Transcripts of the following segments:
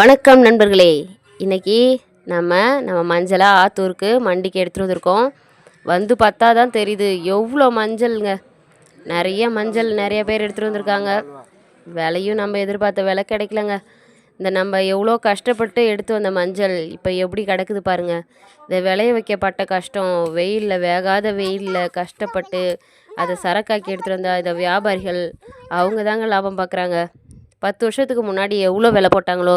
வணக்கம் நண்பர்களே. இன்றைக்கி நம்ம மஞ்சளை ஆத்தூருக்கு மண்டிக்கு எடுத்துகிட்டு வந்திருக்கோம். வந்து பார்த்தா தான் தெரியுது எவ்வளோ மஞ்சள்ங்க. நிறைய மஞ்சள் நிறைய பேர் எடுத்துகிட்டு வந்திருக்காங்க. விலையும் நம்ம எதிர்பார்த்த விலை கிடைக்கலங்க. நம்ம எவ்வளோ கஷ்டப்பட்டு எடுத்து வந்த மஞ்சள் இப்போ எப்படி கிடக்குது பாருங்கள். இந்த விளைய வைக்கப்பட்ட கஷ்டம், வெயிலில் வேகாத வெயிலில் கஷ்டப்பட்டு அதை சரக்காக்கி எடுத்துகிட்டு வந்த இந்த வியாபாரிகள் அவங்க தாங்க லாபம் பார்க்குறாங்க. 10 வருஷத்துக்கு முன்னாடி எவ்வளோ விலை போட்டாங்களோ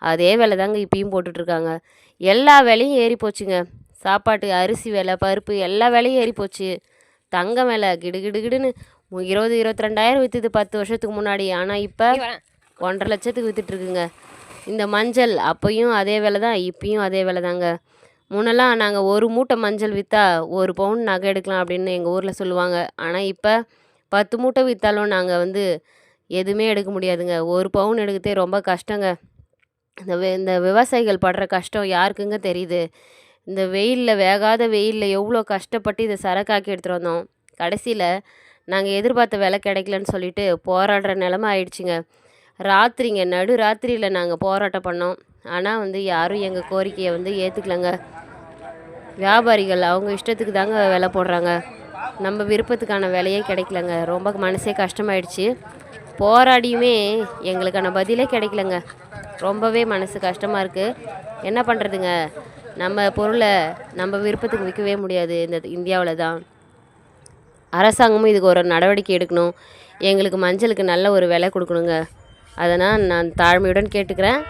அதே விலை தாங்க இப்பயும் போட்டுட்ருக்காங்க. எல்லா விலையும் ஏறி போச்சுங்க. சாப்பாட்டு அரிசி விலை, பருப்பு எல்லா விலையும் ஏறி போச்சு. தங்கம் விலை கிடுகிடுகிடுன்னு 20-22,000 விற்றுது 10 வருஷத்துக்கு முன்னாடி. ஆனால் இப்போ 1,50,000 லட்சத்துக்கு விற்றுட்ருக்குங்க. இந்த மஞ்சள் அப்போயும் அதே விலை தான், இப்பயும் அதே விலை தாங்க. முன்னெல்லாம் நாங்கள் ஒரு மூட்டை மஞ்சள் விற்றா 1 பவுன் நகை எடுக்கலாம் அப்படின்னு எங்கள் ஊரில் சொல்லுவாங்க. ஆனால் இப்போ 10 மூட்டை விற்றாலும் நாங்கள் எதுவுமே எடுக்க முடியாதுங்க. 1 பவுன் எடுக்கிறதே ரொம்ப கஷ்டங்க. இந்த விவசாயிகள் படுற கஷ்டம் யாருக்குங்க தெரியுது? இந்த வெயிலில் வேகாத வெயிலில் எவ்வளோ கஷ்டப்பட்டு இதை சரக்காக்கி எடுத்துகிட்டு வந்தோம். கடைசியில் நாங்கள் எதிர்பார்த்த விலை கிடைக்கலன்னு சொல்லிட்டு போராடுற நிலமை ஆயிடுச்சுங்க. ராத்திரிங்க, நடு ராத்திரியில் நாங்கள் போராட்டம் பண்ணோம். ஆனால் யாரும் எங்கள் கோரிக்கையை ஏற்றுக்கலங்க. வியாபாரிகள் அவங்க இஷ்டத்துக்கு தாங்க விலை போடுறாங்க. நம்ம விருப்பத்துக்கான விலையே கிடைக்கலங்க. ரொம்ப மனசே கஷ்டமாயிடுச்சு. போராடியுமே எங்களுக்கான பதிலே கிடைக்கலங்க. ரொம்பவே மனசு கஷ்டமாக இருக்குது. என்ன பண்ணுறதுங்க, நம்ம பொருளை நம்ம விருப்பத்துக்கு விற்கவே முடியாது. இந்த இந்தியாவில் தான் அரசாங்கமும் இதுக்கு ஒரு நடவடிக்கை எடுக்கணும். எங்களுக்கு மஞ்சளுக்கு நல்ல ஒரு விலை கொடுக்கணுங்க. அதனால் நான் தாழ்மையுடன் கேட்டுக்கிறேன்.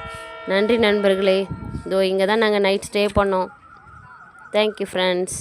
நன்றி நண்பர்களே. இதோ இங்கே தான் நாங்கள் நைட் ஸ்டே பண்ணோம். Thank you friends.